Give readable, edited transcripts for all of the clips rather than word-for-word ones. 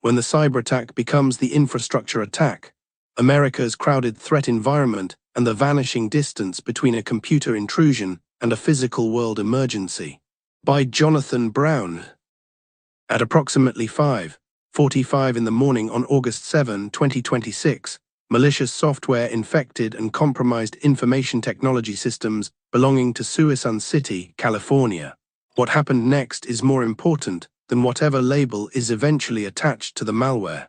when the cyberattack becomes the infrastructure attack, America's crowded threat environment, and the vanishing distance between a computer intrusion and a physical world emergency. By Jonathan Brown. At approximately 5:45 in the morning on August 7, 2026, malicious software infected and compromised information technology systems belonging to Suisun City, California. What happened next is more important than whatever label is eventually attached to the malware.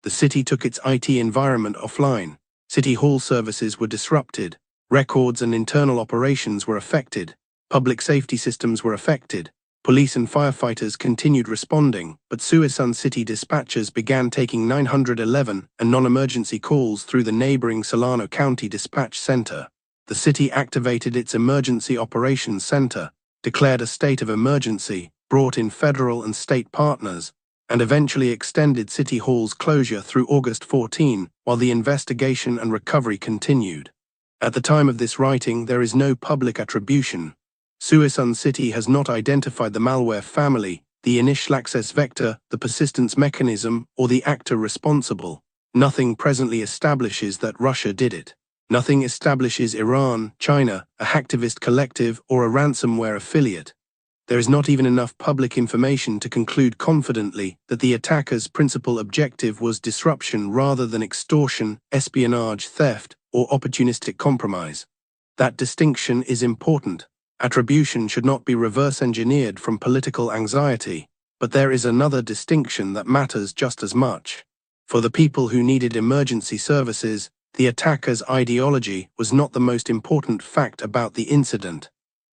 The city took its IT environment offline. City hall services were disrupted. Records and internal operations were affected. Public safety systems were affected. Police and firefighters continued responding, but Suisun City dispatchers began taking 911 and non-emergency calls through the neighboring Solano County Dispatch Center. The city activated its Emergency Operations Center, declared a state of emergency, brought in federal and state partners, and eventually extended City Hall's closure through August 14, while the investigation and recovery continued. At the time of this writing, there is no public attribution. Suisun City has not identified the malware family, the initial access vector, the persistence mechanism, or the actor responsible. Nothing presently establishes that Russia did it. Nothing establishes Iran, China, a hacktivist collective, or a ransomware affiliate. There is not even enough public information to conclude confidently that the attacker's principal objective was disruption rather than extortion, espionage, theft, or opportunistic compromise. That distinction is important. Attribution should not be reverse-engineered from political anxiety, but there is another distinction that matters just as much. For the people who needed emergency services, the attacker's ideology was not the most important fact about the incident.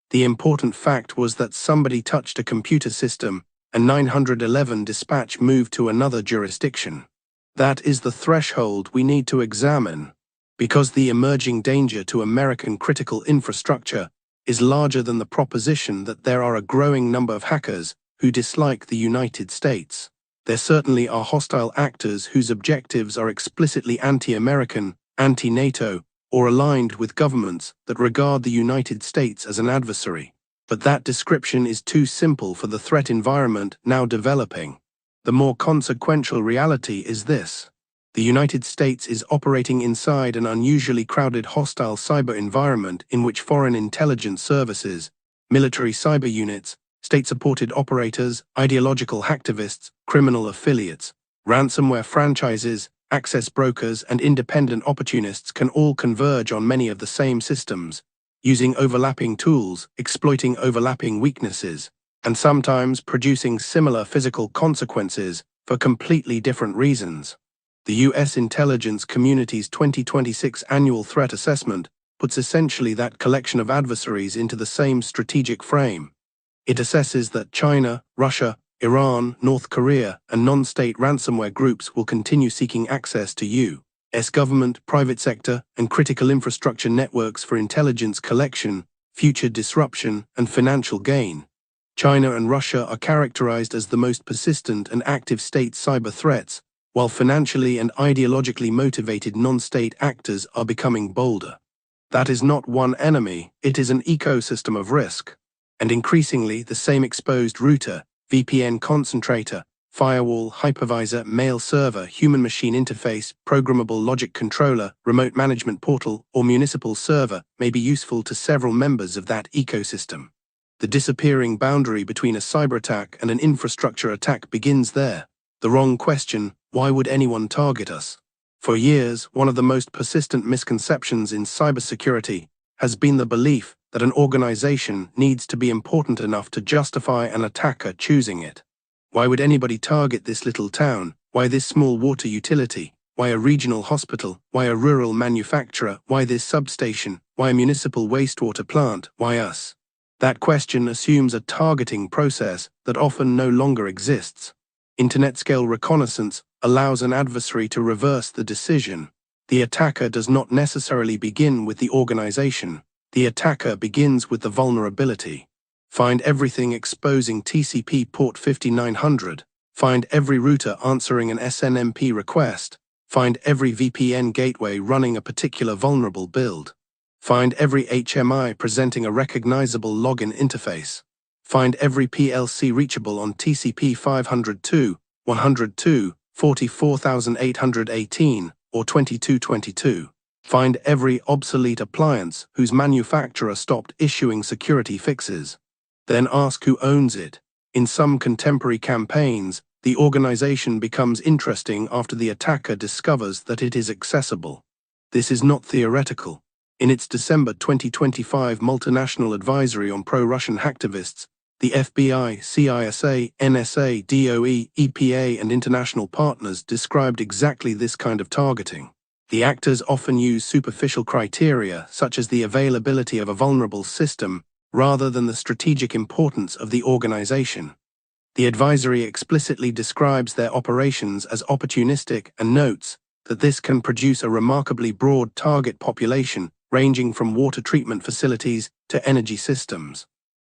The important fact was that somebody touched a computer system, and 911 dispatch moved to another jurisdiction. That is the threshold we need to examine, because the emerging danger to American critical infrastructure is larger than the proposition that there are a growing number of hackers who dislike the United States. There certainly are hostile actors whose objectives are explicitly anti-American, anti-NATO, or aligned with governments that regard the United States as an adversary. But that description is too simple for the threat environment now developing. The more consequential reality is this. The United States is operating inside an unusually crowded hostile cyber environment in which foreign intelligence services, military cyber units, state-supported operators, ideological hacktivists, criminal affiliates, ransomware franchises, access brokers, and independent opportunists can all converge on many of the same systems, using overlapping tools, exploiting overlapping weaknesses, and sometimes producing similar physical consequences for completely different reasons. The U.S. intelligence community's 2026 annual threat assessment puts essentially that collection of adversaries into the same strategic frame. It assesses that China, Russia, Iran, North Korea, and non-state ransomware groups will continue seeking access to U.S. government, private sector, and critical infrastructure networks for intelligence collection, future disruption, and financial gain. China and Russia are characterized as the most persistent and active state cyber threats, while financially and ideologically motivated non-state actors are becoming bolder. That is not one enemy, it is an ecosystem of risk. And increasingly, the same exposed router, VPN concentrator, firewall, hypervisor, mail server, human-machine interface, programmable logic controller, remote management portal, or municipal server may be useful to several members of that ecosystem. The disappearing boundary between a cyberattack and an infrastructure attack begins there. The wrong question, why would anyone target us? For years, one of the most persistent misconceptions in cybersecurity has been the belief that an organization needs to be important enough to justify an attacker choosing it. Why would anybody target this little town? Why this small water utility? Why a regional hospital? Why a rural manufacturer? Why this substation? Why a municipal wastewater plant? Why us? That question assumes a targeting process that often no longer exists. Internet-scale reconnaissance allows an adversary to reverse the decision. The attacker does not necessarily begin with the organization. The attacker begins with the vulnerability. Find everything exposing TCP port 5900. Find every router answering an SNMP request. Find every VPN gateway running a particular vulnerable build. Find every HMI presenting a recognizable login interface. Find every PLC reachable on TCP 502, 102, 44818 or 2222. Find every obsolete appliance whose manufacturer stopped issuing security fixes. Then ask who owns it. In some contemporary campaigns, the organization becomes interesting after the attacker discovers that it is accessible. This is not theoretical. In its December 2025 multinational advisory on pro-Russian hacktivists, the FBI, CISA, NSA, DOE, EPA, and international partners described exactly this kind of targeting. The actors often use superficial criteria, such as the availability of a vulnerable system, rather than the strategic importance of the organization. The advisory explicitly describes their operations as opportunistic and notes that this can produce a remarkably broad target population, ranging from water treatment facilities to energy systems.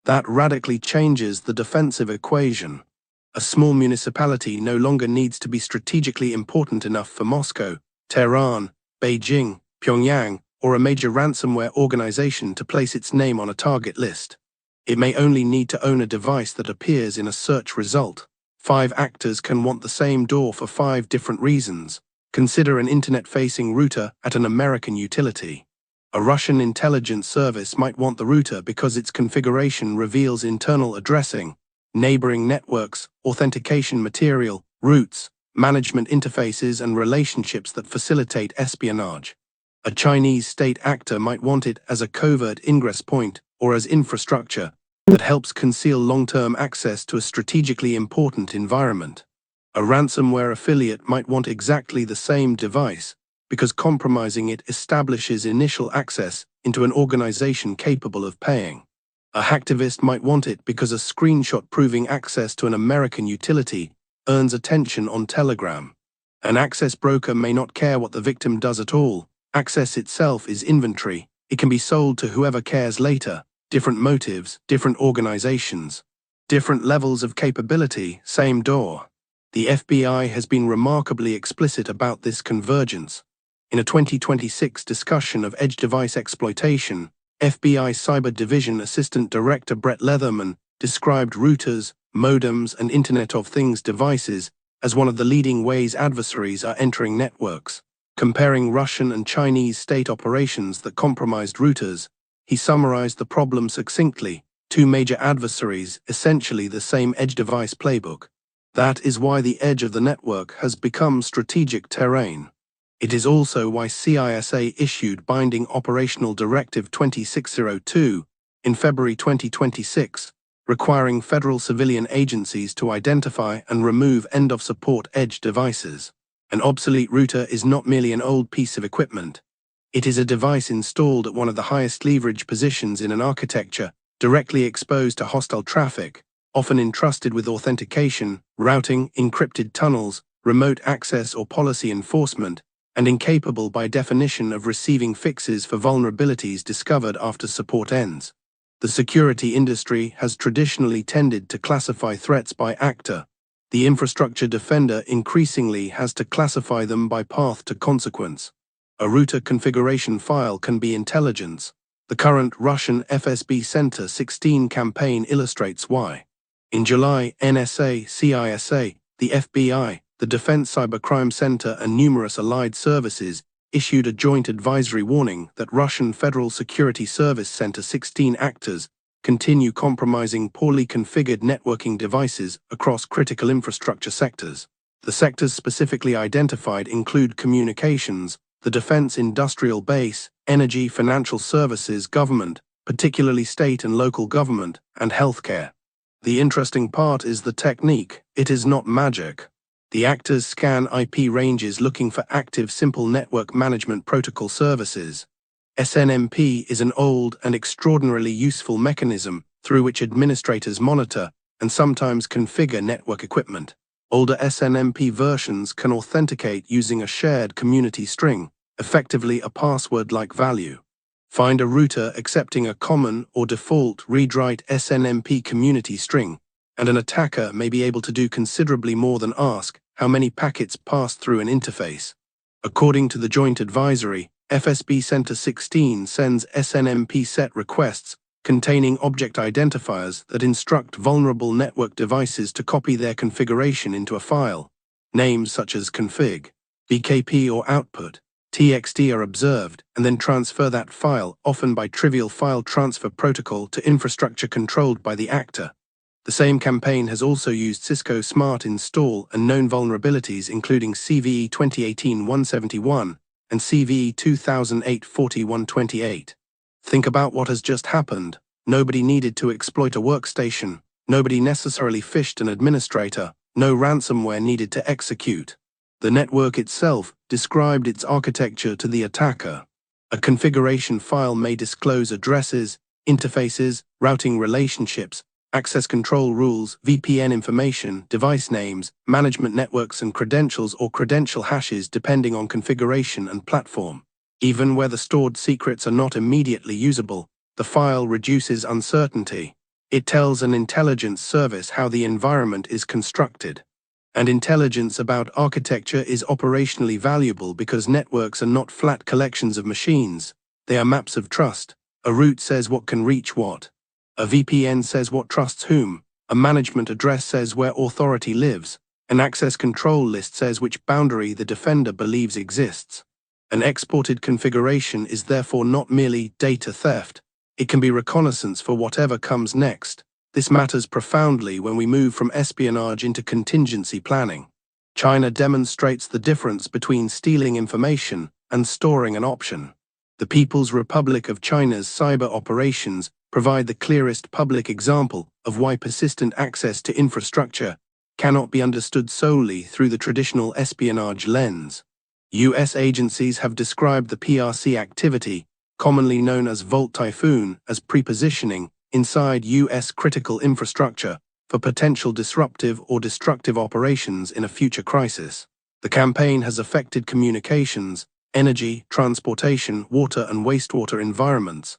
That radically changes the defensive equation. A small municipality no longer needs to be strategically important enough for Moscow, Tehran, Beijing, Pyongyang, or a major ransomware organization to place its name on a target list. It may only need to own a device that appears in a search result. 5 actors can want the same door for 5 different reasons. Consider an internet-facing router at an American utility. A Russian intelligence service might want the router because its configuration reveals internal addressing, neighboring networks, authentication material, routes, management interfaces, and relationships that facilitate espionage. A Chinese state actor might want it as a covert ingress point or as infrastructure that helps conceal long-term access to a strategically important environment. A ransomware affiliate might want exactly the same device because compromising it establishes initial access into an organization capable of paying. A hacktivist might want it because a screenshot proving access to an American utility earns attention on Telegram. An access broker may not care what the victim does at all. Access itself is inventory. It can be sold to whoever cares later. Different motives, different organizations, different levels of capability, same door. The FBI has been remarkably explicit about this convergence. In a 2026 discussion of edge device exploitation, FBI Cyber Division Assistant Director Brett Leatherman described routers, modems, and Internet of Things devices as one of the leading ways adversaries are entering networks. Comparing Russian and Chinese state operations that compromised routers, he summarized the problem succinctly: 2 major adversaries, essentially the same edge device playbook. That is why the edge of the network has become strategic terrain. It is also why CISA issued Binding Operational Directive 2602 in February 2026, requiring federal civilian agencies to identify and remove end-of-support edge devices. An obsolete router is not merely an old piece of equipment. It is a device installed at one of the highest leverage positions in an architecture, directly exposed to hostile traffic, often entrusted with authentication, routing, encrypted tunnels, remote access or policy enforcement, and incapable by definition of receiving fixes for vulnerabilities discovered after support ends. The security industry has traditionally tended to classify threats by actor. The infrastructure defender increasingly has to classify them by path to consequence. A router configuration file can be intelligence. The current Russian FSB Center 16 campaign illustrates why. In July, NSA, CISA, the FBI, the Defense Cybercrime Center, and numerous allied services issued a joint advisory warning that Russian Federal Security Service Center 16 actors continue compromising poorly configured networking devices across critical infrastructure sectors. The sectors specifically identified include communications, the defense industrial base, energy, financial services, government, particularly state and local government, and healthcare. The interesting part is the technique. It is not magic. The actors scan IP ranges looking for active Simple Network Management Protocol services. SNMP is an old and extraordinarily useful mechanism through which administrators monitor and sometimes configure network equipment. Older SNMP versions can authenticate using a shared community string, effectively a password-like value. Find a router accepting a common or default read-write SNMP community string, and an attacker may be able to do considerably more than ask how many packets pass through an interface. According to the Joint Advisory, FSB Center 16 sends SNMP set requests containing object identifiers that instruct vulnerable network devices to copy their configuration into a file. Names such as config, bkp or output, txt are observed and then transfer that file, often by trivial file transfer protocol, to infrastructure controlled by the actor. The same campaign has also used Cisco Smart Install and known vulnerabilities including CVE 2018-171 and CVE 2008-4128. Think about what has just happened. Nobody needed to exploit a workstation. Nobody necessarily phished an administrator. No ransomware needed to execute. The network itself described its architecture to the attacker. A configuration file may disclose addresses, interfaces, routing relationships, access control rules, VPN information, device names, management networks and credentials or credential hashes depending on configuration and platform. Even where the stored secrets are not immediately usable, the file reduces uncertainty. It tells an intelligence service how the environment is constructed. And intelligence about architecture is operationally valuable because networks are not flat collections of machines. They are maps of trust. A route says what can reach what. A VPN says what trusts whom. A management address says where authority lives. An access control list says which boundary the defender believes exists. An exported configuration is therefore not merely data theft. It can be reconnaissance for whatever comes next. This matters profoundly when we move from espionage into contingency planning. China demonstrates the difference between stealing information and storing an option. The People's Republic of China's cyber operations provide the clearest public example of why persistent access to infrastructure cannot be understood solely through the traditional espionage lens. US agencies have described the PRC activity, commonly known as Volt Typhoon, as prepositioning inside US critical infrastructure for potential disruptive or destructive operations in a future crisis. The campaign has affected communications, energy, transportation, water and wastewater environments.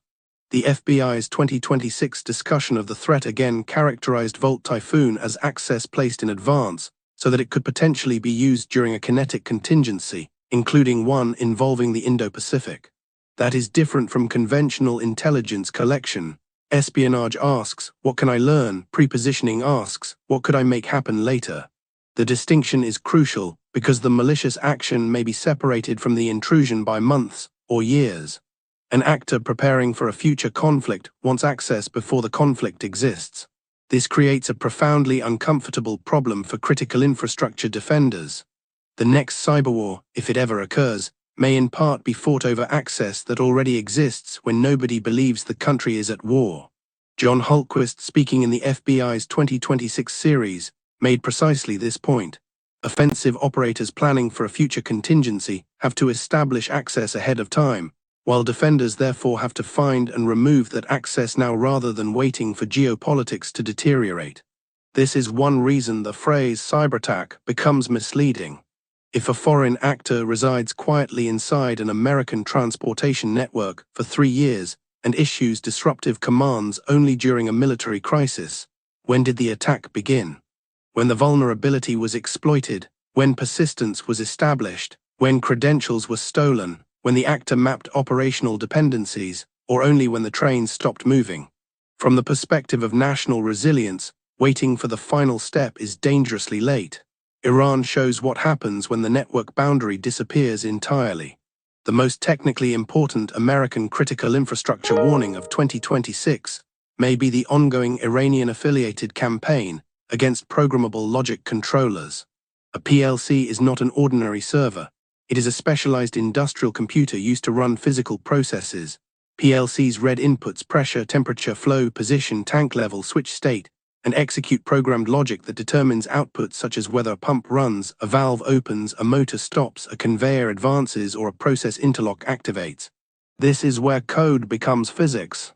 The FBI's 2026 discussion of the threat again characterized Volt Typhoon as access placed in advance so that it could potentially be used during a kinetic contingency, including one involving the Indo-Pacific. That is different from conventional intelligence collection. Espionage asks, what can I learn? Prepositioning asks, what could I make happen later? The distinction is crucial because the malicious action may be separated from the intrusion by months or years. An actor preparing for a future conflict wants access before the conflict exists. This creates a profoundly uncomfortable problem for critical infrastructure defenders. The next cyber war, if it ever occurs, may in part be fought over access that already exists when nobody believes the country is at war. John Hultquist, speaking in the FBI's 2026 series, made precisely this point. Offensive operators planning for a future contingency have to establish access ahead of time, while defenders therefore have to find and remove that access now rather than waiting for geopolitics to deteriorate. This is one reason the phrase cyberattack becomes misleading. If a foreign actor resides quietly inside an American transportation network for 3 years and issues disruptive commands only during a military crisis, when did the attack begin? When the vulnerability was exploited, when persistence was established, when credentials were stolen, when the actor mapped operational dependencies, or only when the train stopped moving. From the perspective of national resilience, waiting for the final step is dangerously late. Iran shows what happens when the network boundary disappears entirely. The most technically important American critical infrastructure warning of 2026 may be the ongoing Iranian-affiliated campaign against programmable logic controllers. A PLC is not an ordinary server. It is a specialized industrial computer used to run physical processes. PLCs read inputs, pressure, temperature, flow, position, tank level, switch state, and execute programmed logic that determines outputs such as whether a pump runs, a valve opens, a motor stops, a conveyor advances, or a process interlock activates. This is where code becomes physics.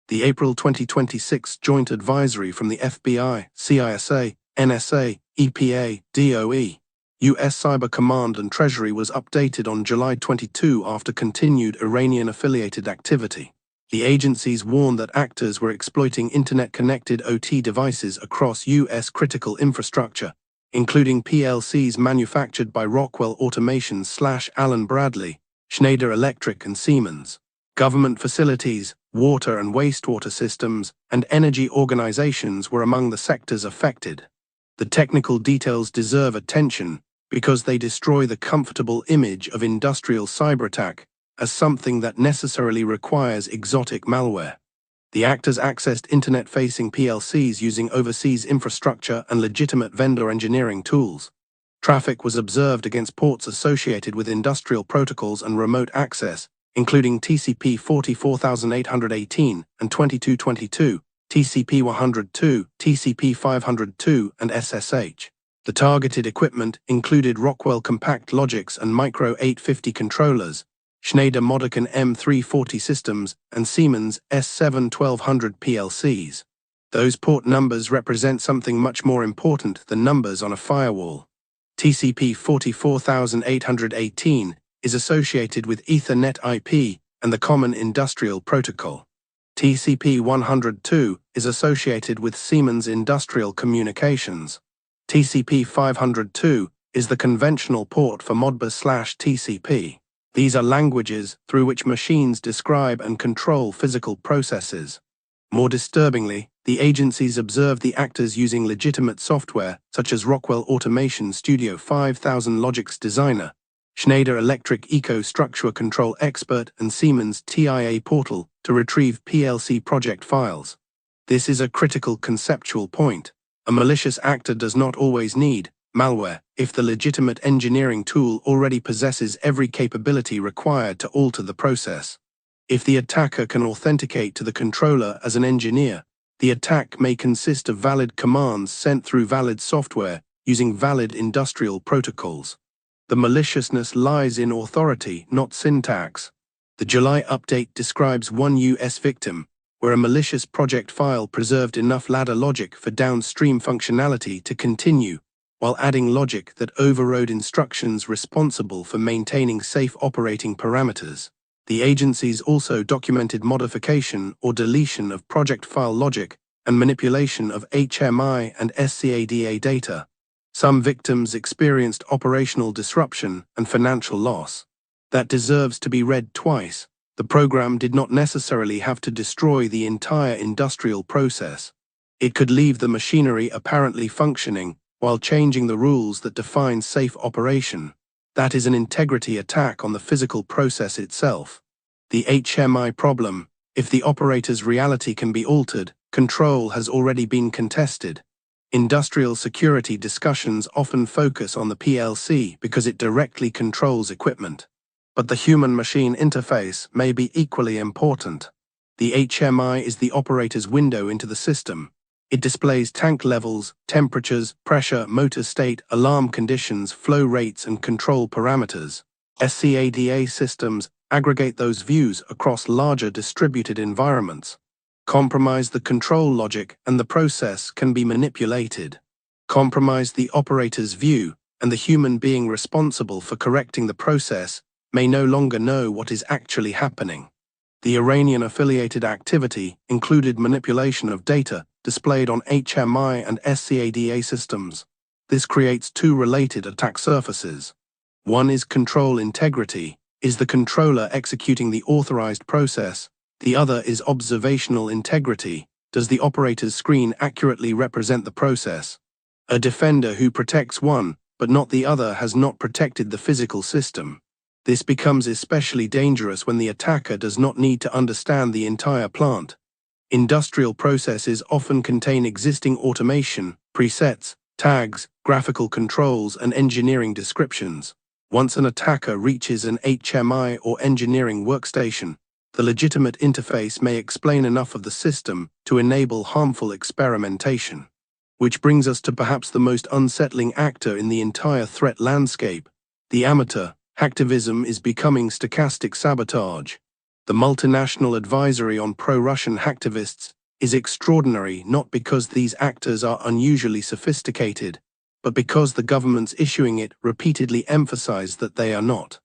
The April 2026 Joint Advisory from the FBI, CISA, NSA, EPA, DOE, U.S. Cyber Command and Treasury was updated on July 22 after continued Iranian-affiliated activity. The agencies warned that actors were exploiting internet-connected OT devices across U.S. critical infrastructure, including PLCs manufactured by Rockwell Automation/Allen Bradley, Schneider Electric and Siemens. Government facilities, water and wastewater systems, and energy organizations were among the sectors affected. The technical details deserve attention because they destroy the comfortable image of industrial cyberattack as something that necessarily requires exotic malware. The actors accessed internet-facing PLCs using overseas infrastructure and legitimate vendor engineering tools. Traffic was observed against ports associated with industrial protocols and remote access, including TCP 44818 and 2222, TCP 102, TCP 502, and SSH. The targeted equipment included Rockwell Compact Logics and Micro 850 controllers, Schneider Modican M340 systems, and Siemens S7-1200 PLCs. Those port numbers represent something much more important than numbers on a firewall. TCP 44818 is associated with Ethernet IP and the Common Industrial Protocol. TCP 102 is associated with Siemens Industrial Communications. TCP 502 is the conventional port for Modbus/TCP. These are languages through which machines describe and control physical processes. More disturbingly, the agencies observed the actors using legitimate software such as Rockwell Automation Studio 5000 Logix Designer, Schneider Electric Eco Structure Control Expert, and Siemens TIA Portal to retrieve PLC project files. This is a critical conceptual point. A malicious actor does not always need malware if the legitimate engineering tool already possesses every capability required to alter the process. If the attacker can authenticate to the controller as an engineer, the attack may consist of valid commands sent through valid software using valid industrial protocols. The maliciousness lies in authority, not syntax. The July update describes one US victim where a malicious project file preserved enough ladder logic for downstream functionality to continue, while adding logic that overrode instructions responsible for maintaining safe operating parameters. The agencies also documented modification or deletion of project file logic and manipulation of HMI and SCADA data. Some victims experienced operational disruption and financial loss. That deserves to be read twice. The program did not necessarily have to destroy the entire industrial process. It could leave the machinery apparently functioning while changing the rules that define safe operation. That is an integrity attack on the physical process itself. The HMI problem: if the operator's reality can be altered, control has already been contested. Industrial security discussions often focus on the PLC because it directly controls equipment. But the human-machine interface may be equally important. The HMI is the operator's window into the system. It displays tank levels, temperatures, pressure, motor state, alarm conditions, flow rates, and control parameters. SCADA systems aggregate those views across larger distributed environments. Compromise the control logic and the process can be manipulated. Compromise the operator's view, and the human being responsible for correcting the process may no longer know what is actually happening. The Iranian-affiliated activity included manipulation of data displayed on HMI and SCADA systems. This creates two related attack surfaces. One is control integrity. Is the controller executing the authorized process? The other is observational integrity. Does the operator's screen accurately represent the process? A defender who protects one, but not the other, has not protected the physical system. This becomes especially dangerous when the attacker does not need to understand the entire plant. Industrial processes often contain existing automation, presets, tags, graphical controls, and engineering descriptions. Once an attacker reaches an HMI or engineering workstation, the legitimate interface may explain enough of the system to enable harmful experimentation. Which brings us to perhaps the most unsettling actor in the entire threat landscape. The amateur hacktivism is becoming stochastic sabotage. The multinational advisory on pro-Russian hacktivists is extraordinary not because these actors are unusually sophisticated, but because the governments issuing it repeatedly emphasize that they are not.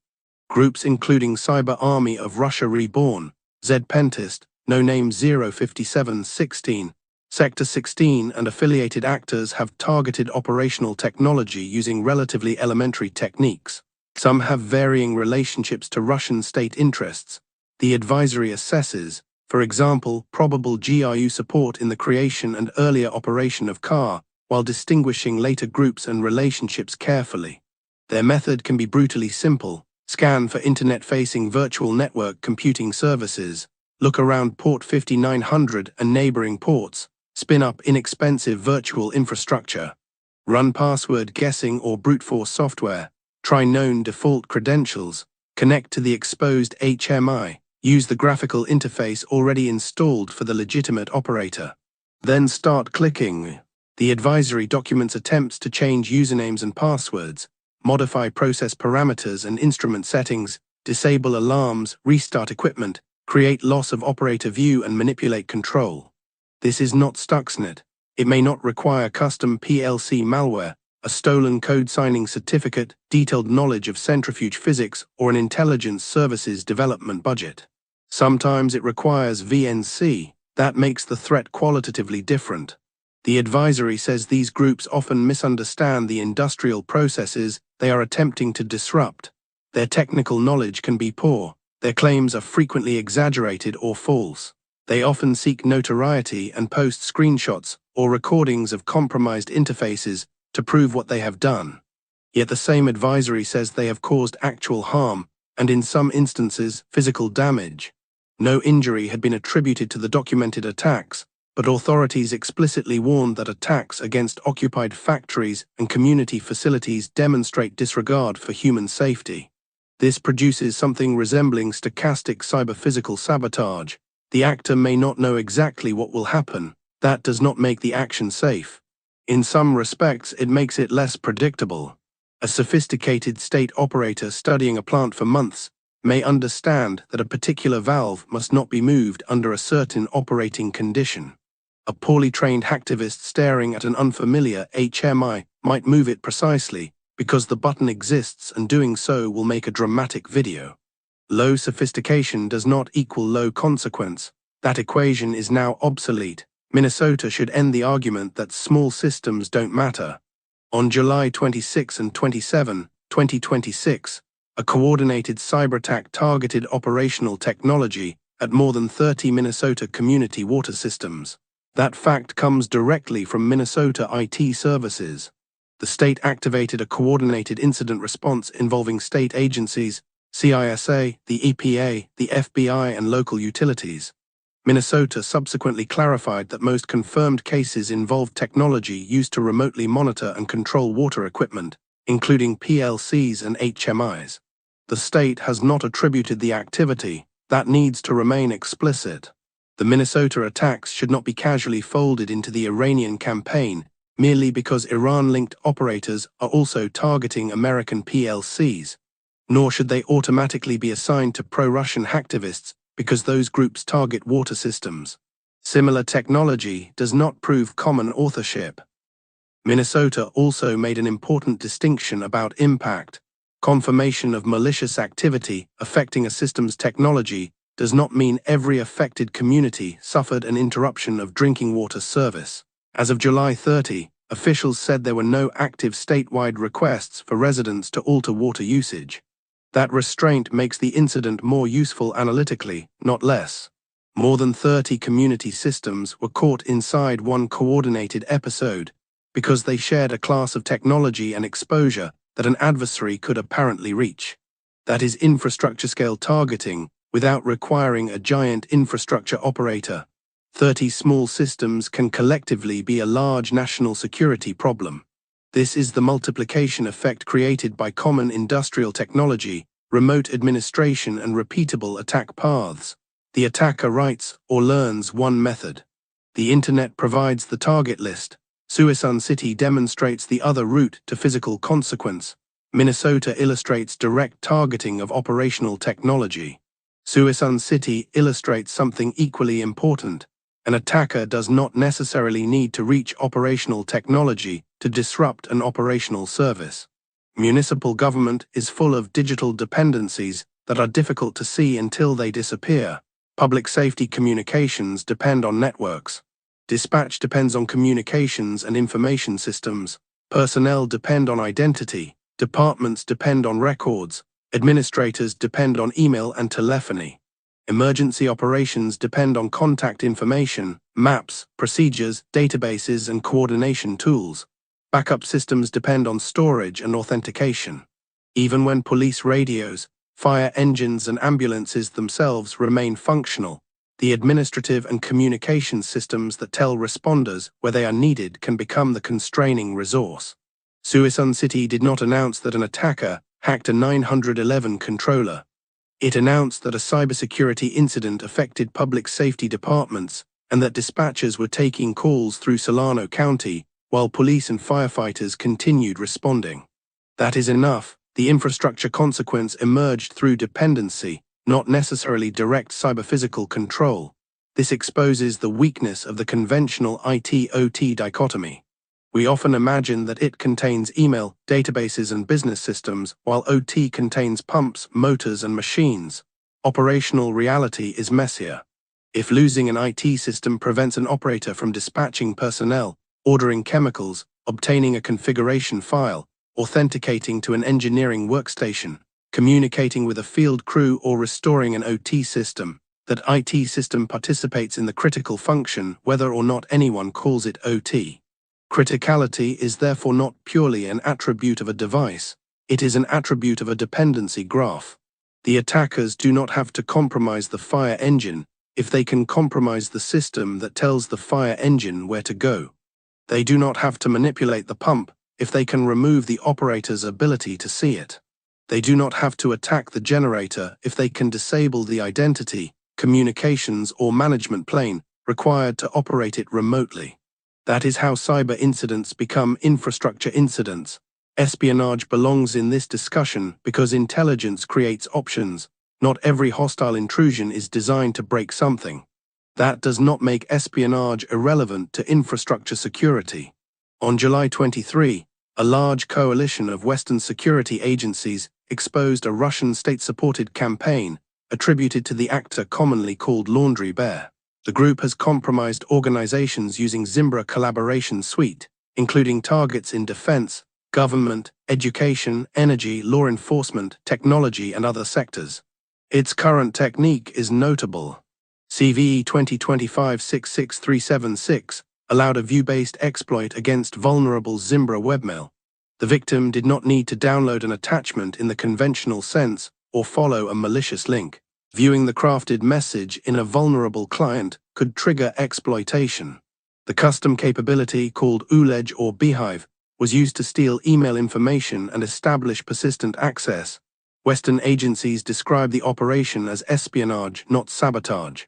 Groups including Cyber Army of Russia Reborn, Z-Pentist, No Name 05716, Sector 16 and affiliated actors have targeted operational technology using relatively elementary techniques. Some have varying relationships to Russian state interests. The advisory assesses, for example, probable GRU support in the creation and earlier operation of CAR, while distinguishing later groups and relationships carefully. Their method can be brutally simple: scan for internet-facing virtual network computing services, look around port 5900 and neighboring ports, spin up inexpensive virtual infrastructure, run password guessing or brute force software, try known default credentials, connect to the exposed HMI, use the graphical interface already installed for the legitimate operator. Then start clicking. The advisory documents attempts to change usernames and passwords, modify process parameters and instrument settings, disable alarms, restart equipment, create loss of operator view and manipulate control. This is not Stuxnet. It may not require custom PLC malware, a stolen code signing certificate, detailed knowledge of centrifuge physics, or an intelligence services development budget. Sometimes it requires VNC. That makes the threat qualitatively different. The advisory says these groups often misunderstand the industrial processes they are attempting to disrupt. Their technical knowledge can be poor. Their claims are frequently exaggerated or false. They often seek notoriety and post screenshots or recordings of compromised interfaces to prove what they have done. Yet the same advisory says they have caused actual harm, and in some instances, physical damage. No injury had been attributed to the documented attacks, but authorities explicitly warned that attacks against occupied factories and community facilities demonstrate disregard for human safety. This produces something resembling stochastic cyber-physical sabotage. The actor may not know exactly what will happen. That does not make the action safe. In some respects, it makes it less predictable. A sophisticated state operator studying a plant for months may understand that a particular valve must not be moved under a certain operating condition. A poorly trained hacktivist staring at an unfamiliar HMI might move it precisely because the button exists, and doing so will make a dramatic video. Low sophistication does not equal low consequence. That equation is now obsolete. Minnesota should end the argument that small systems don't matter. On July 26 and 27, 2026, a coordinated cyberattack targeted operational technology at more than 30 Minnesota community water systems. That fact comes directly from Minnesota IT Services. The state activated a coordinated incident response involving state agencies, CISA, the EPA, the FBI, and local utilities. Minnesota subsequently clarified that most confirmed cases involved technology used to remotely monitor and control water equipment, including PLCs and HMIs. The state has not attributed the activity. That needs to remain explicit. The Minnesota attacks should not be casually folded into the Iranian campaign merely because Iran-linked operators are also targeting American PLCs. Nor should they automatically be assigned to pro-Russian hacktivists because those groups target water systems. Similar technology does not prove common authorship. Minnesota also made an important distinction about impact. Confirmation of malicious activity affecting a system's technology does not mean every affected community suffered an interruption of drinking water service. As of July 30, officials said there were no active statewide requests for residents to alter water usage. That restraint makes the incident more useful analytically, not less. More than 30 community systems were caught inside one coordinated episode because they shared a class of technology and exposure that an adversary could apparently reach. That is infrastructure-scale targeting without requiring a giant infrastructure operator. 30 small systems can collectively be a large national security problem. This is the multiplication effect created by common industrial technology, remote administration, and repeatable attack paths. The attacker writes or learns one method. The Internet provides the target list. Suisun City demonstrates the other route to physical consequence. Minnesota illustrates direct targeting of operational technology. Suisun City illustrates something equally important. An attacker does not necessarily need to reach operational technology to disrupt an operational service. Municipal government is full of digital dependencies that are difficult to see until they disappear. Public safety communications depend on networks. Dispatch depends on communications and information systems. Personnel depend on identity. Departments depend on records. Administrators depend on email and telephony. Emergency operations depend on contact information, maps, procedures, databases, and coordination tools. Backup systems depend on storage and authentication. Even when police radios, fire engines and ambulances themselves remain functional, the administrative and communication systems that tell responders where they are needed can become the constraining resource. Suisun City did not announce that an attacker hacked a 911 controller. It announced that a cybersecurity incident affected public safety departments and that dispatchers were taking calls through Solano County while police and firefighters continued responding. That is enough. The infrastructure consequence emerged through dependency, not necessarily direct cyber-physical control. This exposes the weakness of the conventional IT-OT dichotomy. We often imagine that it contains email, databases and business systems, while OT contains pumps, motors and machines. Operational reality is messier. If losing an IT system prevents an operator from dispatching personnel, ordering chemicals, obtaining a configuration file, authenticating to an engineering workstation, communicating with a field crew or restoring an OT system, that IT system participates in the critical function whether or not anyone calls it OT. Criticality is therefore not purely an attribute of a device, it is an attribute of a dependency graph. The attackers do not have to compromise the fire engine if they can compromise the system that tells the fire engine where to go. They do not have to manipulate the pump if they can remove the operator's ability to see it. They do not have to attack the generator if they can disable the identity, communications or management plane required to operate it remotely. That is how cyber incidents become infrastructure incidents. Espionage belongs in this discussion because intelligence creates options. Not every hostile intrusion is designed to break something. That does not make espionage irrelevant to infrastructure security. On July 23, a large coalition of Western security agencies exposed a Russian state-supported campaign attributed to the actor commonly called Laundry Bear. The group has compromised organizations using Zimbra collaboration suite, including targets in defense, government, education, energy, law enforcement, technology, and other sectors. Its current technique is notable. CVE 2025-66376 allowed a view-based exploit against vulnerable Zimbra webmail. The victim did not need to download an attachment in the conventional sense or follow a malicious link. Viewing the crafted message in a vulnerable client could trigger exploitation. The custom capability called ULEDGE or Beehive was used to steal email information and establish persistent access. Western agencies describe the operation as espionage, not sabotage.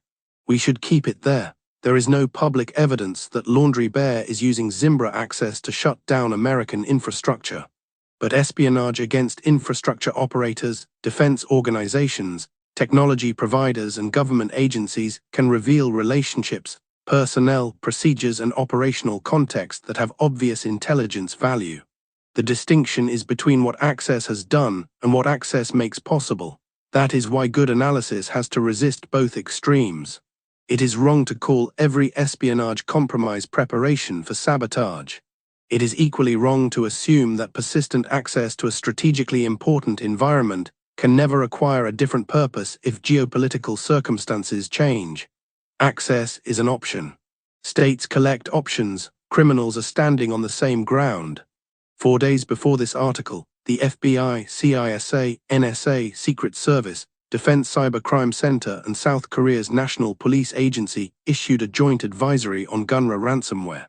We should keep it there. There is no public evidence that Laundry Bear is using Zimbra access to shut down American infrastructure. But espionage against infrastructure operators, defense organizations, technology providers and government agencies can reveal relationships, personnel, procedures and operational context that have obvious intelligence value. The distinction is between what access has done and what access makes possible. That is why good analysis has to resist both extremes. It is wrong to call every espionage compromise preparation for sabotage. It is equally wrong to assume that persistent access to a strategically important environment can never acquire a different purpose if geopolitical circumstances change. Access is an option. States collect options, criminals are standing on the same ground. 4 days before this article, the FBI, CISA, NSA, Secret Service, Defense Cybercrime Center and South Korea's National Police Agency issued a joint advisory on Gunra ransomware.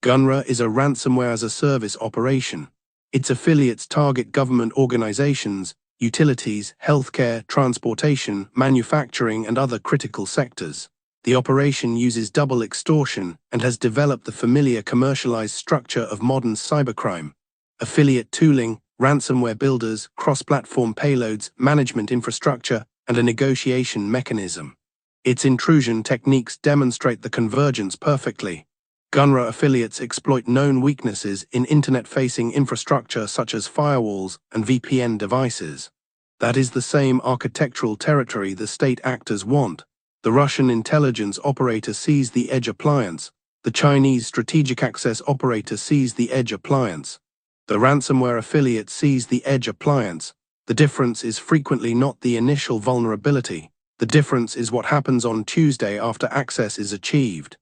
Gunra is a ransomware-as-a-service operation. Its affiliates target government organizations, utilities, healthcare, transportation, manufacturing, and other critical sectors. The operation uses double extortion and has developed the familiar commercialized structure of modern cybercrime. Affiliate tooling, ransomware builders, cross-platform payloads, management infrastructure, and a negotiation mechanism. Its intrusion techniques demonstrate the convergence perfectly. Gunra affiliates exploit known weaknesses in internet-facing infrastructure such as firewalls and VPN devices. That is the same architectural territory the state actors want. The Russian intelligence operator sees the edge appliance. The Chinese strategic access operator sees the edge appliance. The ransomware affiliate sees the edge appliance. The difference is frequently not the initial vulnerability. The difference is what happens on Tuesday after access is achieved.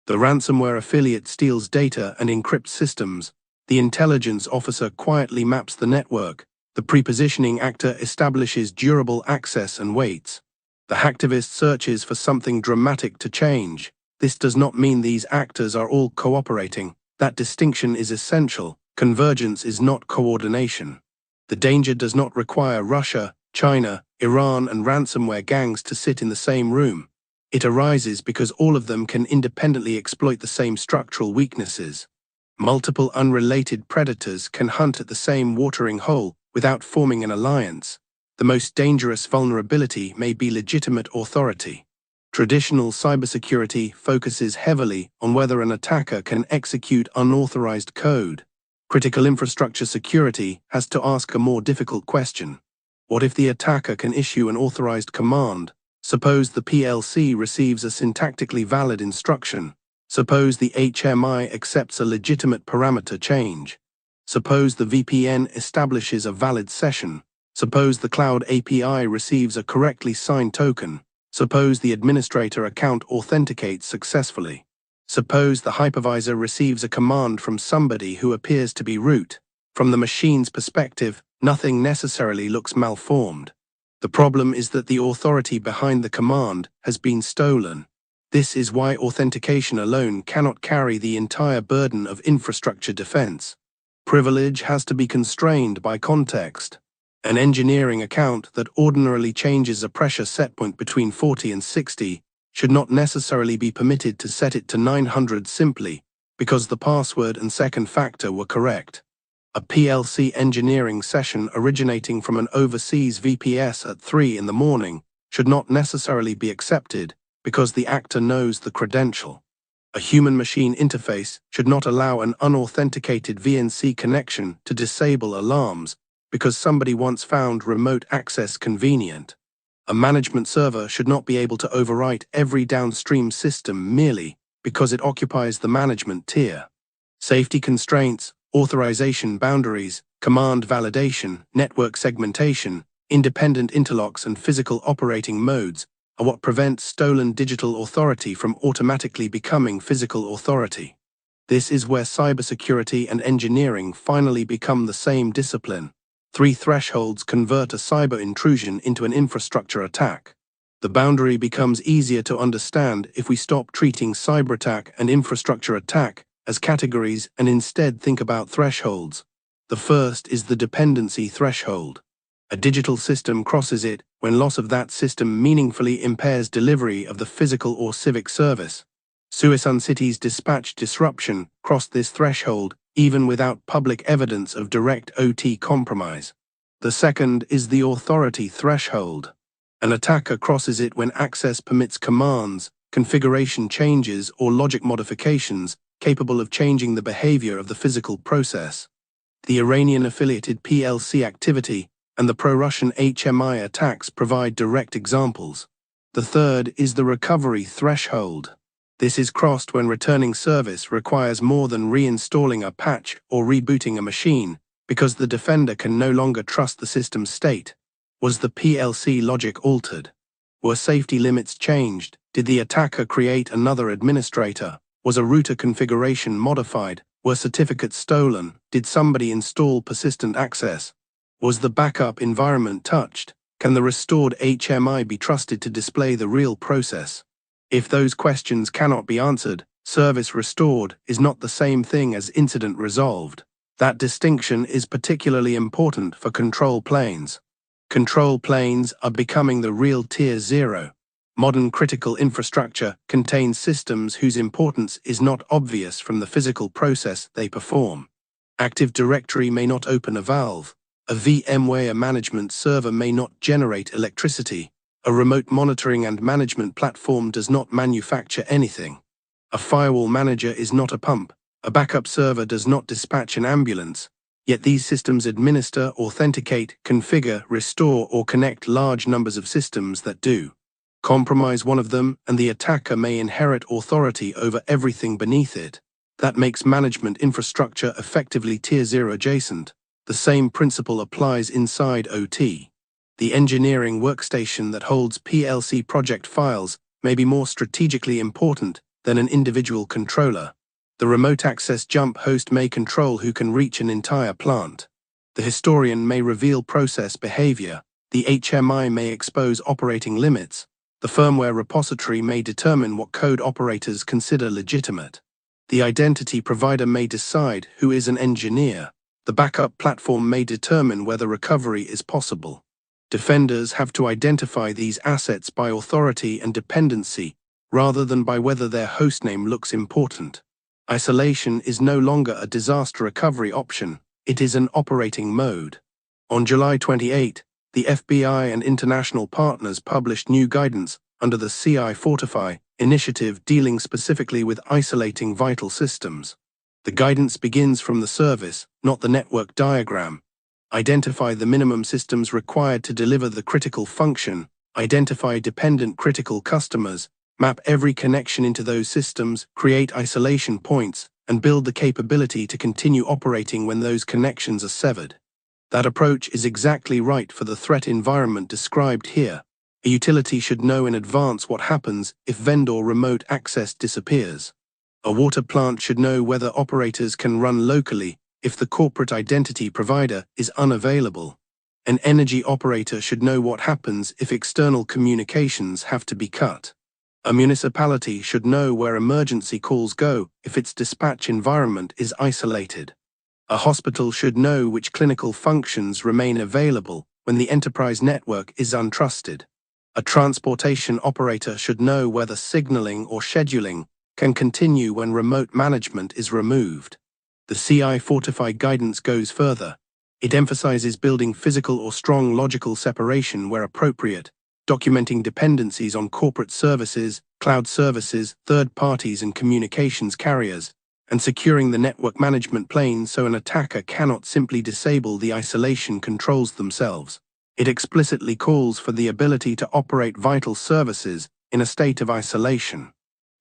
The ransomware affiliate steals data and encrypts systems. The intelligence officer quietly maps the network. The prepositioning actor establishes durable access and waits. The hacktivist searches for something dramatic to change. This does not mean these actors are all cooperating. That distinction is essential. Convergence is not coordination. The danger does not require Russia, China, Iran, and ransomware gangs to sit in the same room. It arises because all of them can independently exploit the same structural weaknesses. Multiple unrelated predators can hunt at the same watering hole without forming an alliance. The most dangerous vulnerability may be legitimate authority. Traditional cybersecurity focuses heavily on whether an attacker can execute unauthorized code. Critical infrastructure security has to ask a more difficult question. What if the attacker can issue an authorized command? Suppose the PLC receives a syntactically valid instruction. Suppose the HMI accepts a legitimate parameter change. Suppose the VPN establishes a valid session. Suppose the Cloud API receives a correctly signed token. Suppose the administrator account authenticates successfully. Suppose the hypervisor receives a command from somebody who appears to be root. From the machine's perspective, nothing necessarily looks malformed. The problem is that the authority behind the command has been stolen. This is why authentication alone cannot carry the entire burden of infrastructure defense. Privilege has to be constrained by context. An engineering account that ordinarily changes a pressure setpoint between 40 and 60 should not necessarily be permitted to set it to 900 simply because the password and second factor were correct. A PLC engineering session originating from an overseas VPS at 3 in the morning should not necessarily be accepted because the actor knows the credential. A human-machine interface should not allow an unauthenticated VNC connection to disable alarms because somebody once found remote access convenient. A management server should not be able to overwrite every downstream system merely because it occupies the management tier. Safety constraints, authorization boundaries, command validation, network segmentation, independent interlocks, and physical operating modes are what prevent stolen digital authority from automatically becoming physical authority. This is where cybersecurity and engineering finally become the same discipline. 3 thresholds convert a cyber intrusion into an infrastructure attack. The boundary becomes easier to understand if we stop treating cyberattack and infrastructure attack as categories and instead think about thresholds. The first is the dependency threshold. A digital system crosses it when loss of that system meaningfully impairs delivery of the physical or civic service. Suisun City's dispatch disruption crossed this threshold even without public evidence of direct OT compromise. The second is the authority threshold. An attacker crosses it when access permits commands, configuration changes, or logic modifications capable of changing the behavior of the physical process. The Iranian-affiliated PLC activity and the pro-Russian HMI attacks provide direct examples. The third is the recovery threshold. This is crossed when returning service requires more than reinstalling a patch or rebooting a machine because the defender can no longer trust the system's state. Was the PLC logic altered? Were safety limits changed? Did the attacker create another administrator? Was a router configuration modified? Were certificates stolen? Did somebody install persistent access? Was the backup environment touched? Can the restored HMI be trusted to display the real process? If those questions cannot be answered, service restored is not the same thing as incident resolved. That distinction is particularly important for control planes. Control planes are becoming the real Tier 0. Modern critical infrastructure contains systems whose importance is not obvious from the physical process they perform. Active Directory may not open a valve. A VMware management server may not generate electricity. A remote monitoring and management platform does not manufacture anything. A firewall manager is not a pump. A backup server does not dispatch an ambulance. Yet these systems administer, authenticate, configure, restore, or connect large numbers of systems that do. Compromise one of them, and the attacker may inherit authority over everything beneath it. That makes management infrastructure effectively Tier 0 adjacent. The same principle applies inside OT. The engineering workstation that holds PLC project files may be more strategically important than an individual controller. The remote access jump host may control who can reach an entire plant. The historian may reveal process behavior, the HMI may expose operating limits, the firmware repository may determine what code operators consider legitimate. The identity provider may decide who is an engineer. The backup platform may determine whether recovery is possible. Defenders have to identify these assets by authority and dependency, rather than by whether their hostname looks important. Isolation is no longer a disaster recovery option, it is an operating mode. On July 28, the FBI and international partners published new guidance under the CI Fortify initiative dealing specifically with isolating vital systems. The guidance begins from the service, not the network diagram. Identify the minimum systems required to deliver the critical function, identify dependent critical customers, map every connection into those systems, create isolation points, and build the capability to continue operating when those connections are severed. That approach is exactly right for the threat environment described here. A utility should know in advance what happens if vendor remote access disappears. A water plant should know whether operators can run locally if the corporate identity provider is unavailable. An energy operator should know what happens if external communications have to be cut. A municipality should know where emergency calls go if its dispatch environment is isolated. A hospital should know which clinical functions remain available when the enterprise network is untrusted. A transportation operator should know whether signaling or scheduling can continue when remote management is removed. The CI Fortify guidance goes further. It emphasizes building physical or strong logical separation where appropriate, documenting dependencies on corporate services, cloud services, third parties and communications carriers, and securing the network management plane so an attacker cannot simply disable the isolation controls themselves. It explicitly calls for the ability to operate vital services in a state of isolation.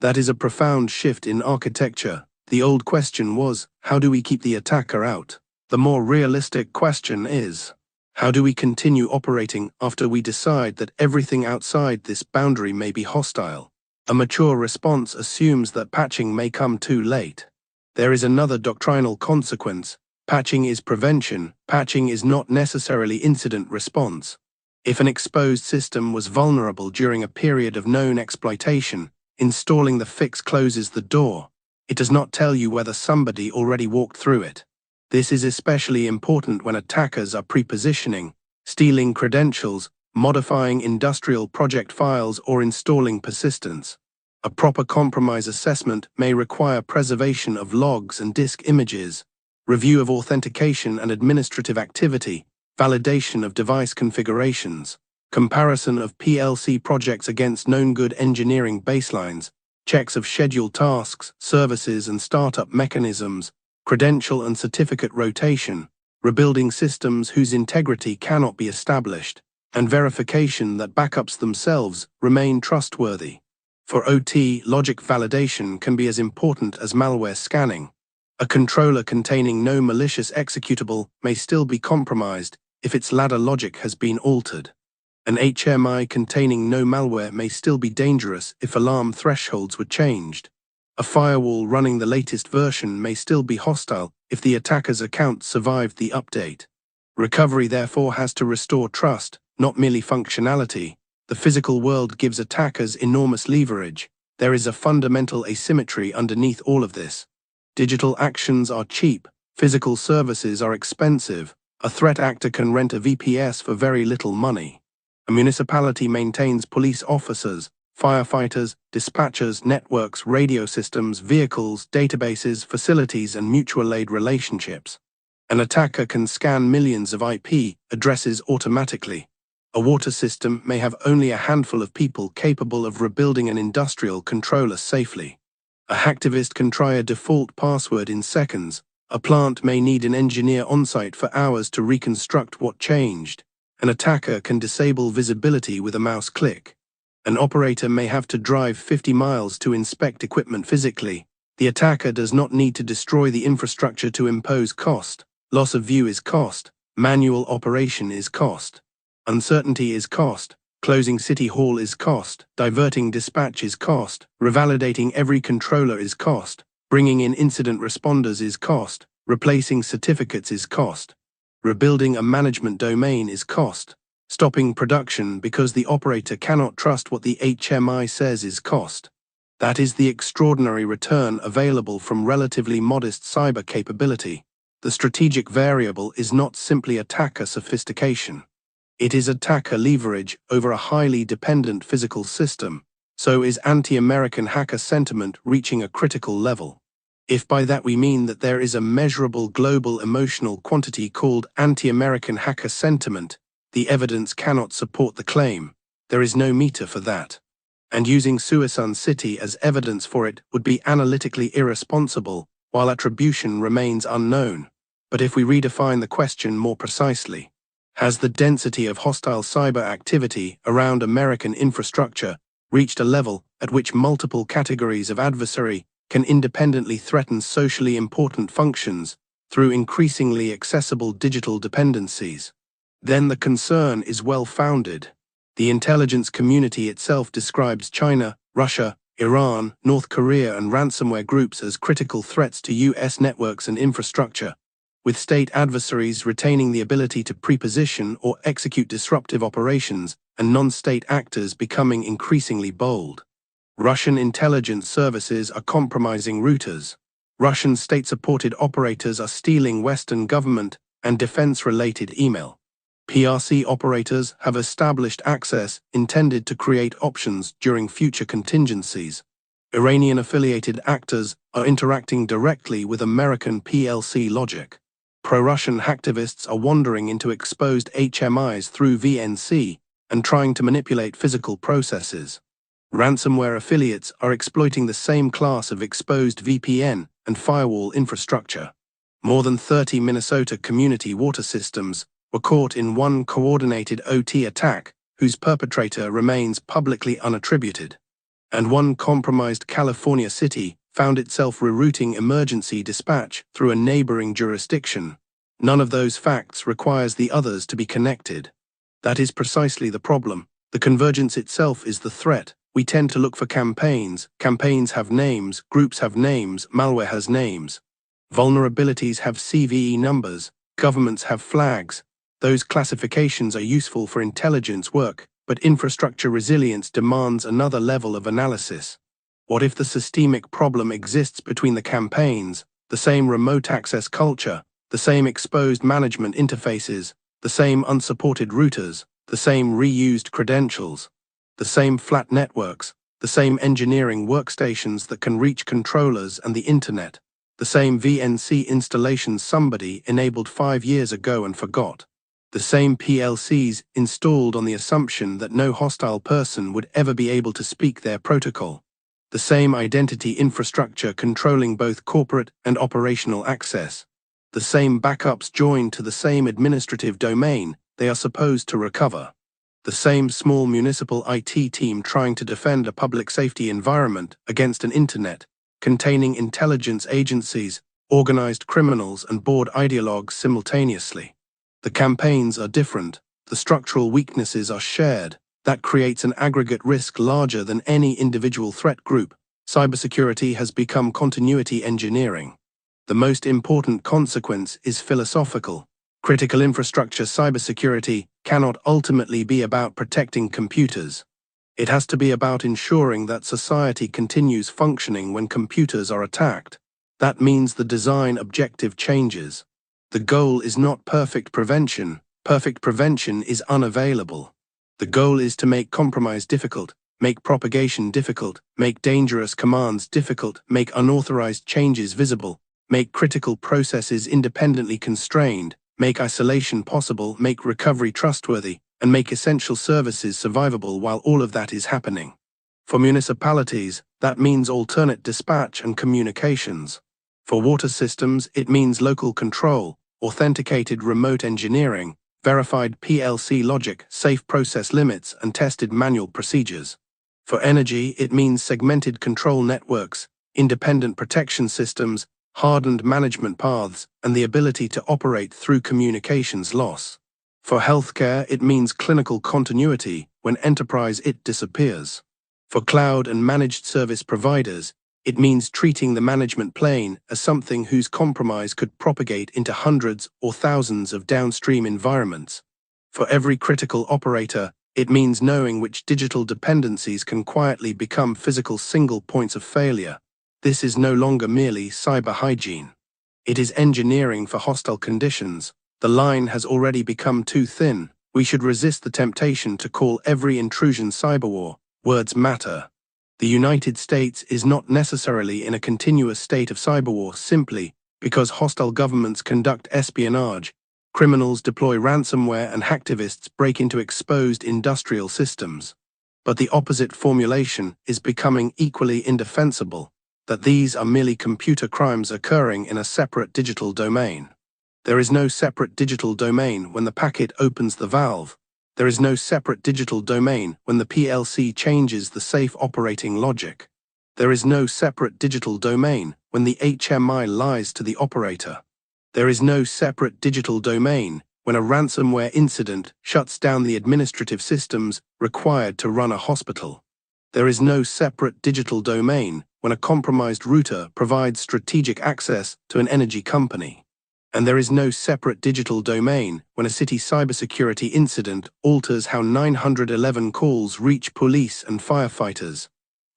That is a profound shift in architecture. The old question was, how do we keep the attacker out? The more realistic question is, how do we continue operating after we decide that everything outside this boundary may be hostile? A mature response assumes that patching may come too late. There is another doctrinal consequence. Patching is prevention. Patching is not necessarily incident response. If an exposed system was vulnerable during a period of known exploitation, installing the fix closes the door. It does not tell you whether somebody already walked through it. This is especially important when attackers are pre-positioning, stealing credentials, modifying industrial project files, or installing persistence. A proper compromise assessment may require preservation of logs and disk images, review of authentication and administrative activity, validation of device configurations, comparison of PLC projects against known good engineering baselines, checks of scheduled tasks, services and startup mechanisms, credential and certificate rotation, rebuilding systems whose integrity cannot be established, and verification that backups themselves remain trustworthy. For OT, logic validation can be as important as malware scanning. A controller containing no malicious executable may still be compromised if its ladder logic has been altered. An HMI containing no malware may still be dangerous if alarm thresholds were changed. A firewall running the latest version may still be hostile if the attacker's account survived the update. Recovery therefore has to restore trust, not merely functionality. The physical world gives attackers enormous leverage. There is a fundamental asymmetry underneath all of this. Digital actions are cheap, physical services are expensive. A threat actor can rent a VPS for very little money. A municipality maintains police officers, firefighters, dispatchers, networks, radio systems, vehicles, databases, facilities, and mutual aid relationships. An attacker can scan millions of IP addresses automatically. A water system may have only a handful of people capable of rebuilding an industrial controller safely. A hacktivist can try a default password in seconds. A plant may need an engineer on-site for hours to reconstruct what changed. An attacker can disable visibility with a mouse click. An operator may have to drive 50 miles to inspect equipment physically. The attacker does not need to destroy the infrastructure to impose cost. Loss of view is cost. Manual operation is cost. Uncertainty is cost. Closing City Hall is cost. Diverting dispatch is cost. Revalidating every controller is cost. Bringing in incident responders is cost. Replacing certificates is cost. Rebuilding a management domain is cost. Stopping production because the operator cannot trust what the HMI says is cost. That is the extraordinary return available from relatively modest cyber capability. The strategic variable is not simply attacker sophistication. It is attacker leverage over a highly dependent physical system. So is anti-American hacker sentiment reaching a critical level. If by that we mean that there is a measurable global emotional quantity called anti-American hacker sentiment, the evidence cannot support the claim. There is no meter for that. And using Suisun City as evidence for it would be analytically irresponsible, while attribution remains unknown. But if we redefine the question more precisely, has the density of hostile cyber activity around American infrastructure reached a level at which multiple categories of adversary can independently threaten socially important functions through increasingly accessible digital dependencies? Then the concern is well-founded. The intelligence community itself describes China, Russia, Iran, North Korea and ransomware groups as critical threats to US networks and infrastructure, with state adversaries retaining the ability to preposition or execute disruptive operations and non-state actors becoming increasingly bold. Russian intelligence services are compromising routers. Russian state-supported operators are stealing Western government and defense-related email. PRC operators have established access intended to create options during future contingencies. Iranian-affiliated actors are interacting directly with American PLC logic. Pro-Russian hacktivists are wandering into exposed HMIs through VNC and trying to manipulate physical processes. Ransomware affiliates are exploiting the same class of exposed VPN and firewall infrastructure. More than 30 Minnesota community water systems were caught in one coordinated OT attack whose perpetrator remains publicly unattributed. And one compromised California city found itself rerouting emergency dispatch through a neighboring jurisdiction. None of those facts requires the others to be connected. That is precisely the problem. The convergence itself is the threat. We tend to look for campaigns. Campaigns have names, groups have names, malware has names. Vulnerabilities have CVE numbers, governments have flags. Those classifications are useful for intelligence work, but infrastructure resilience demands another level of analysis. What if the systemic problem exists between the campaigns, the same remote access culture, the same exposed management interfaces, the same unsupported routers, the same reused credentials, the same flat networks, the same engineering workstations that can reach controllers and the internet, the same VNC installations somebody enabled 5 years ago and forgot, the same PLCs installed on the assumption that no hostile person would ever be able to speak their protocol, the same identity infrastructure controlling both corporate and operational access, the same backups joined to the same administrative domain they are supposed to recover, the same small municipal IT team trying to defend a public safety environment against an internet containing intelligence agencies, organized criminals and bored ideologues simultaneously. The campaigns are different, the structural weaknesses are shared. That creates an aggregate risk larger than any individual threat group. Cybersecurity has become continuity engineering. The most important consequence is philosophical. Critical infrastructure cybersecurity cannot ultimately be about protecting computers. It has to be about ensuring that society continues functioning when computers are attacked. That means the design objective changes. The goal is not perfect prevention. Perfect prevention is unavailable. The goal is to make compromise difficult, make propagation difficult, make dangerous commands difficult, make unauthorized changes visible, make critical processes independently constrained, make isolation possible, make recovery trustworthy, and make essential services survivable while all of that is happening. For municipalities, that means alternate dispatch and communications. For water systems, it means local control, authenticated remote engineering, verified PLC logic, safe process limits, and tested manual procedures. For energy, it means segmented control networks, independent protection systems, hardened management paths, and the ability to operate through communications loss. For healthcare, it means clinical continuity when enterprise IT disappears. For cloud and managed service providers, It means treating the management plane as something whose compromise could propagate into hundreds or thousands of downstream environments. For every critical operator, it means knowing which digital dependencies can quietly become physical single points of failure. This is no longer merely cyber hygiene. It is engineering for hostile conditions. The line has already become too thin. We should resist the temptation to call every intrusion cyberwar. Words matter. The United States is not necessarily in a continuous state of cyberwar simply because hostile governments conduct espionage, criminals deploy ransomware, and hacktivists break into exposed industrial systems. But the opposite formulation is becoming equally indefensible, that these are merely computer crimes occurring in a separate digital domain. There is no separate digital domain when the packet opens the valve. There is no separate digital domain when the PLC changes the safe operating logic. There is no separate digital domain when the HMI lies to the operator. There is no separate digital domain when a ransomware incident shuts down the administrative systems required to run a hospital. There is no separate digital domain when a compromised router provides strategic access to an energy company. And there is no separate digital domain when a city cybersecurity incident alters how 911 calls reach police and firefighters.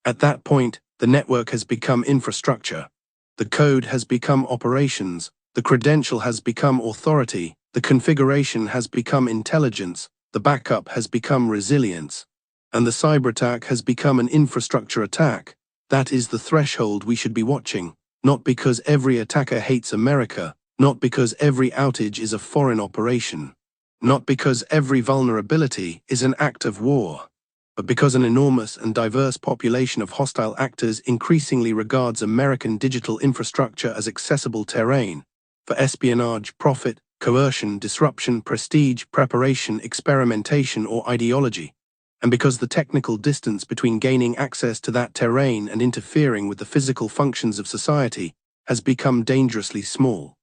At that point, the network has become infrastructure. The code has become operations. The credential has become authority. The configuration has become intelligence. The backup has become resilience. And the cyberattack has become an infrastructure attack. That is the threshold we should be watching, not because every attacker hates America, not because every outage is a foreign operation, not because every vulnerability is an act of war, but because an enormous and diverse population of hostile actors increasingly regards American digital infrastructure as accessible terrain for espionage, profit, coercion, disruption, prestige, preparation, experimentation, or ideology, and because the technical distance between gaining access to that terrain and interfering with the physical functions of society has become dangerously small.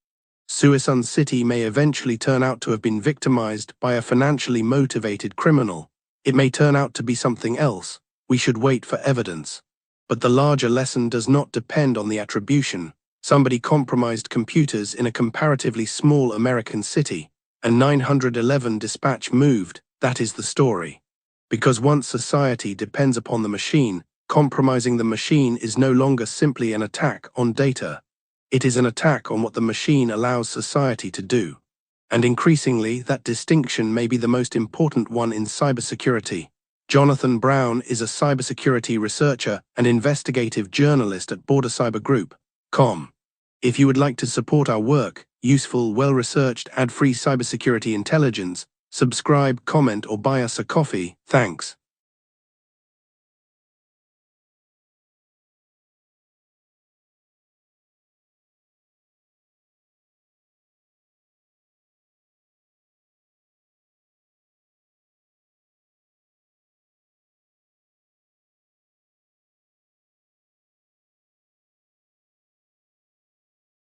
Suisun City may eventually turn out to have been victimized by a financially motivated criminal. It may turn out to be something else. We should wait for evidence. But the larger lesson does not depend on the attribution. Somebody compromised computers in a comparatively small American city, and 911 dispatch moved. That is the story. Because once society depends upon the machine, compromising the machine is no longer simply an attack on data. It is an attack on what the machine allows society to do. And increasingly, that distinction may be the most important one in cybersecurity. Jonathan Brown is a cybersecurity researcher and investigative journalist at Border Cyber Group.com. If you would like to support our work, useful, well-researched, ad-free cybersecurity intelligence, subscribe, comment, or buy us a coffee. Thanks.